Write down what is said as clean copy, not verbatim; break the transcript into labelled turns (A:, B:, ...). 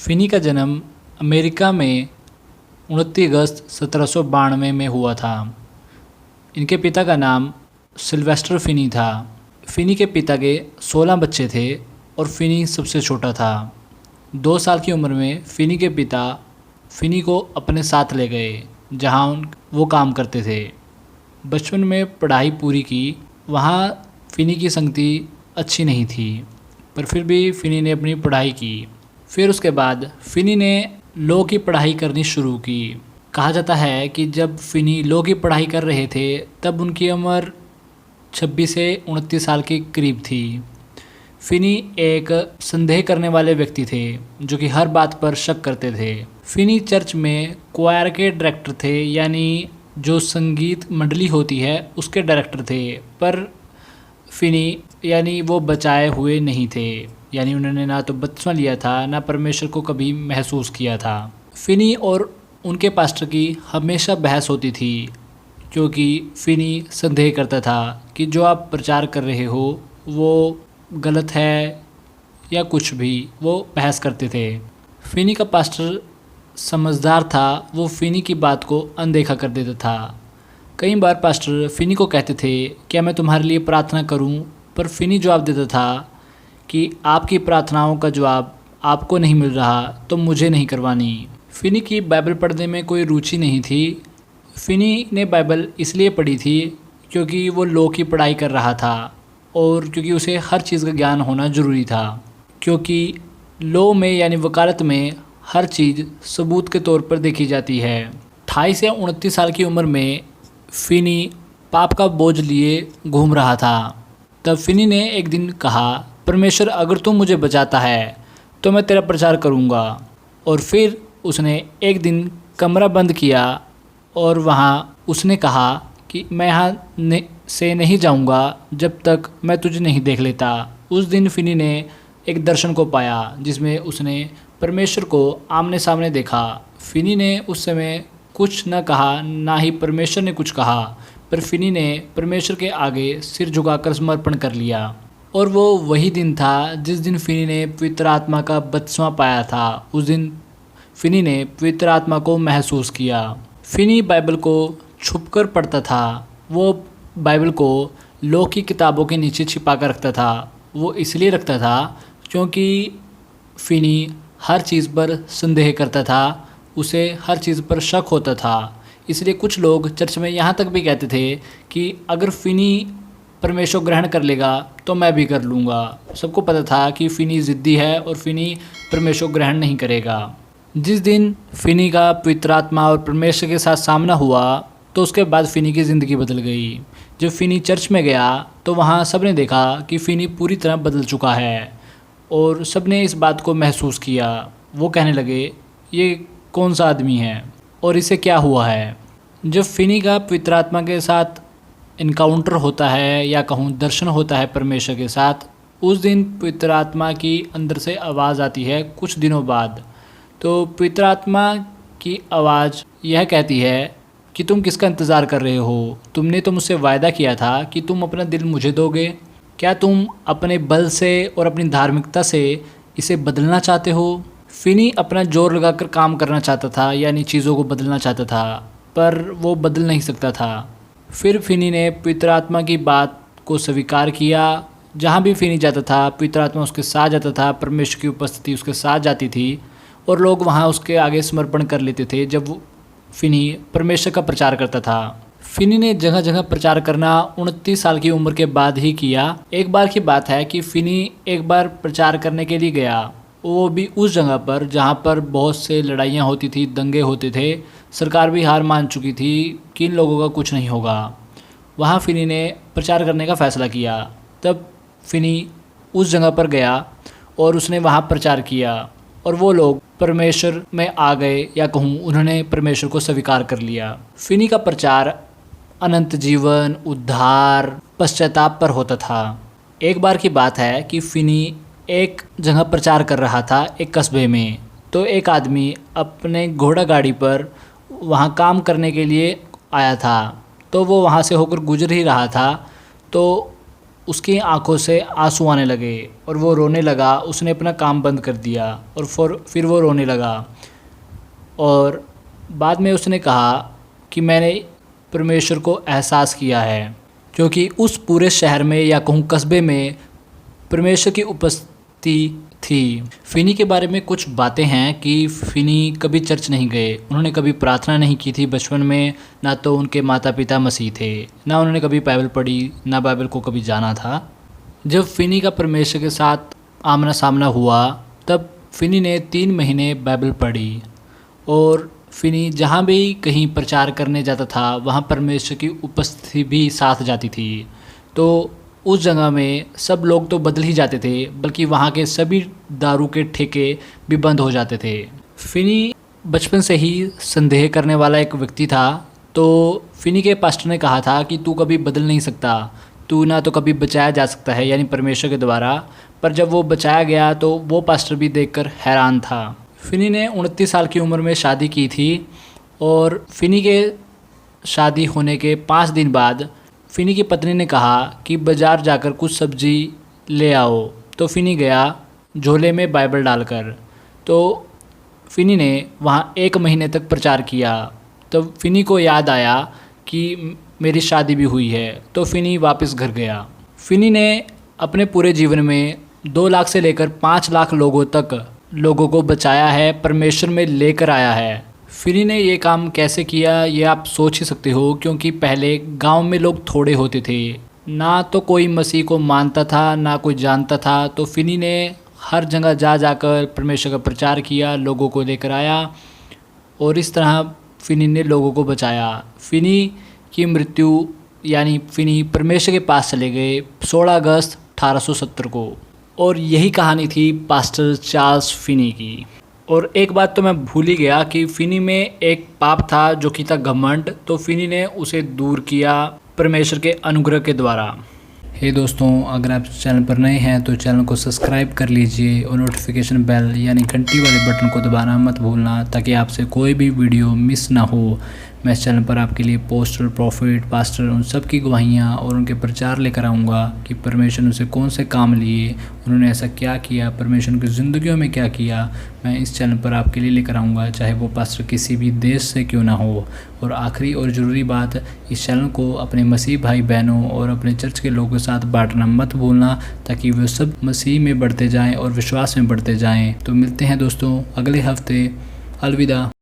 A: Finney का जन्म America में 29 अगस्त 1792 में हुआ था। इनके पिता का नाम सिल्वेस्टर फिनी था। फिनी के पिता के 16 बच्चे थे और फिनी सबसे छोटा था। 2 साल की उम्र में फिनी के पिता फिनी को अपने साथ ले गए जहां वो काम करते थे। बचपन में पढ़ाई पूरी की। वहाँ फिनी की संगति अच्छी नहीं थी, पर फिर भी फिनी ने अपनी पढ़ाई की। फिर उसके बाद फिनी ने लॉ की पढ़ाई करनी शुरू की। कहा जाता है कि जब फिनी लॉ की पढ़ाई कर रहे थे तब उनकी उम्र 26 से 29 साल के करीब थी। फिनी एक संदेह करने वाले व्यक्ति थे जो कि हर बात पर शक करते थे। फिनी चर्च में क्वायर के डायरेक्टर थे, यानी जो संगीत मंडली होती है उसके डायरेक्टर थे, पर फिनी यानी वो बचाए हुए नहीं थे। यानी उन्होंने ना तो बपतिस्मा लिया था, ना परमेश्वर को कभी महसूस किया था। फिनी और उनके पास्टर की हमेशा बहस होती थी, क्योंकि फिनी संदेह करता था कि जो आप प्रचार कर रहे हो वो गलत है या कुछ भी। वो बहस करते थे। फिनी का पास्टर समझदार था, वो फिनी की बात को अनदेखा कर देता था। कई बार पास्टर फिनी को कहते थे क्या मैं तुम्हारे लिए प्रार्थना करूं, पर फिनी जवाब देता था कि आपकी प्रार्थनाओं का जवाब आपको नहीं मिल रहा तो मुझे नहीं करवानी। फिनी की बाइबल पढ़ने में कोई रुचि नहीं थी। फिनी ने बाइबल इसलिए पढ़ी थी क्योंकि वो लॉ की पढ़ाई कर रहा था और क्योंकि उसे हर चीज़ का ज्ञान होना ज़रूरी था, क्योंकि लॉ में यानी वकालत में हर चीज़ सबूत के तौर पर देखी जाती है। 28 या 29 साल की उम्र में फिनी पाप का बोझ लिए घूम रहा था। तब फिनी ने एक दिन कहा, परमेश्वर अगर तू मुझे बचाता है तो मैं तेरा प्रचार करूँगा। और फिर उसने एक दिन कमरा बंद किया और वहाँ उसने कहा कि मैं यहाँ से नहीं जाऊँगा जब तक मैं तुझे नहीं देख लेता। उस दिन फिनी ने एक दर्शन को पाया जिसमें उसने परमेश्वर को आमने सामने देखा। फिनी ने उस समय कुछ न कहा, ना ही परमेश्वर ने कुछ कहा, पर फिनी ने परमेश्वर के आगे सिर झुकाकर समर्पण कर लिया। और वो वही दिन था जिस दिन फिनी ने पवित्र आत्मा का बपतिस्मा पाया था। उस दिन फिनी ने पवित्र आत्मा को महसूस किया। फिनी बाइबल को छुपकर पढ़ता था। वो बाइबल को लॉ की किताबों के नीचे छिपा कर रखता था। वो इसलिए रखता था क्योंकि फिनी हर चीज़ पर संदेह करता था, उसे हर चीज़ पर शक होता था। इसलिए कुछ लोग चर्च में यहाँ तक भी कहते थे कि अगर फिनी परमेश्वर ग्रहण कर लेगा तो मैं भी कर लूँगा। सबको पता था कि फिनी ज़िद्दी है और फिनी परमेश्वर ग्रहण नहीं करेगा। जिस दिन फिनी का पवित्र आत्मा और परमेश्वर के साथ सामना हुआ तो उसके बाद फिनी की ज़िंदगी बदल गई। जब फिनी चर्च में गया तो वहाँ सब ने देखा कि फिनी पूरी तरह बदल चुका है और सब ने इस बात को महसूस किया। वो कहने लगे ये कौन सा आदमी है और इसे क्या हुआ है। जब फिनी का पवित्र आत्मा के साथ इनकाउंटर होता है या कहूँ दर्शन होता है परमेश्वर के साथ, उस दिन पवित्र आत्मा की अंदर से आवाज़ आती है कुछ दिनों बाद। तो पवित्र आत्मा की आवाज़ यह कहती है कि तुम किसका इंतज़ार कर रहे हो? तुमने तो मुझसे वायदा किया था कि तुम अपना दिल मुझे दोगे। क्या तुम अपने बल से और अपनी धार्मिकता से इसे बदलना चाहते हो? फिनी अपना जोर लगाकर काम करना चाहता था, यानी चीज़ों को बदलना चाहता था, पर वो बदल नहीं सकता था। फिर फिनी ने पवित्र आत्मा की बात को स्वीकार किया। जहाँ भी फिनी जाता था पवित्र आत्मा उसके साथ जाता था, परमेश्वर की उपस्थिति उसके साथ जाती थी और लोग वहाँ उसके आगे समर्पण कर लेते थे जब वो फिनी परमेश्वर का प्रचार करता था। फिनी ने जगह जगह प्रचार करना 29 साल की उम्र के बाद ही किया। एक बार की बात है कि फिनी एक बार प्रचार करने के लिए गया, वो भी उस जगह पर जहाँ पर बहुत से लड़ाइयाँ होती थी, दंगे होते थे, सरकार भी हार मान चुकी थी कि इन लोगों का कुछ नहीं होगा। वहाँ फिनी ने प्रचार करने का फ़ैसला किया। तब फिनी उस जगह पर गया और उसने वहाँ प्रचार किया और वो लोग परमेश्वर में आ गए, या कहूँ उन्होंने परमेश्वर को स्वीकार कर लिया। फिनी का प्रचार अनंत जीवन, उद्धार, पश्चाताप पर होता था। एक बार की बात है कि फिनी एक जगह प्रचार कर रहा था एक कस्बे में। तो एक आदमी अपने घोड़ा गाड़ी पर वहाँ काम करने के लिए आया था। तो वो वहाँ से होकर गुजर ही रहा था तो उसकी आंखों से आंसू आने लगे और वो रोने लगा। उसने अपना काम बंद कर दिया और फिर वो रोने लगा और बाद में उसने कहा कि मैंने परमेश्वर को एहसास किया है, क्योंकि उस पूरे शहर में या कहूँ कस्बे में परमेश्वर की उपस्थिति थी। फिनी के बारे में कुछ बातें हैं कि फिनी कभी चर्च नहीं गए, उन्होंने कभी प्रार्थना नहीं की थी बचपन में, ना तो उनके माता पिता मसीह थे, ना उन्होंने कभी बाइबल पढ़ी, ना बाइबल को कभी जाना था। जब फिनी का परमेश्वर के साथ आमना सामना हुआ तब फिनी ने 3 महीने बाइबल पढ़ी और फिनी जहाँ भी कहीं प्रचार करने जाता था वहाँ परमेश्वर की उपस्थिति भी साथ जाती थी। तो उस जगह में सब लोग तो बदल ही जाते थे, बल्कि वहाँ के सभी दारू के ठेके भी बंद हो जाते थे। फिनी बचपन से ही संदेह करने वाला एक व्यक्ति था, तो फिनी के पास्टर ने कहा था कि तू कभी बदल नहीं सकता, तू ना तो कभी बचाया जा सकता है, यानी परमेश्वर के द्वारा। पर जब वो बचाया गया तो वो पास्टर भी देखकर हैरान था। फिनी ने 29 साल की उम्र में शादी की थी और फिनी के शादी होने के 5 दिन बाद फिनी की पत्नी ने कहा कि बाज़ार जाकर कुछ सब्ज़ी ले आओ। तो फिनी गया झोले में बाइबल डालकर। तो फिनी ने वहाँ 1 महीने तक प्रचार किया। तब फिनी को याद आया कि मेरी शादी भी हुई है, तो फिनी वापस घर गया। फिनी ने अपने पूरे जीवन में 2 लाख से लेकर 5 लाख लोगों को बचाया है, परमेश्वर में लेकर आया है। फिनी ने ये काम कैसे किया ये आप सोच ही सकते हो, क्योंकि पहले गांव में लोग थोड़े होते थे, ना तो कोई मसीह को मानता था ना कोई जानता था। तो फिनी ने हर जगह जाकर परमेश्वर का प्रचार किया, लोगों को लेकर आया और इस तरह फिनी ने लोगों को बचाया। फिनी की मृत्यु यानी फिनी परमेश्वर के पास चले गए 16 अगस्त 1870 को। और यही कहानी थी पास्टर चार्ल्स फिनी की। और एक बात तो मैं भूल ही गया कि फिनी में एक पाप था जो कि था घमंड, तो फिनी ने उसे दूर किया परमेश्वर के अनुग्रह के द्वारा। हे दोस्तों, अगर आप चैनल पर नए हैं तो चैनल को सब्सक्राइब कर लीजिए और नोटिफिकेशन बेल यानी घंटी वाले बटन को दबाना मत भूलना, ताकि आपसे कोई भी वीडियो मिस ना हो। मैं इस चैनल पर आपके लिए पोस्टर, प्रॉफिट, पास्टर उन सब की गवाहियाँ और उनके प्रचार लेकर आऊँगा कि परमेश्वर ने उनसे कौन से काम लिए, उन्होंने ऐसा क्या किया, परमेश्वर उनकी ज़िंदगियों में क्या किया, मैं इस चैनल पर आपके लिए लेकर आऊँगा, चाहे वो पास्टर किसी भी देश से क्यों ना हो। और आखिरी और ज़रूरी बात, इस चैनल को अपने मसीह भाई बहनों और अपने चर्च के लोगों के साथ बांटना मत भूलना, ताकि वे सब मसीह में बढ़ते जाएँ और विश्वास में बढ़ते जाएँ। तो मिलते हैं दोस्तों अगले हफ्ते। अलविदा।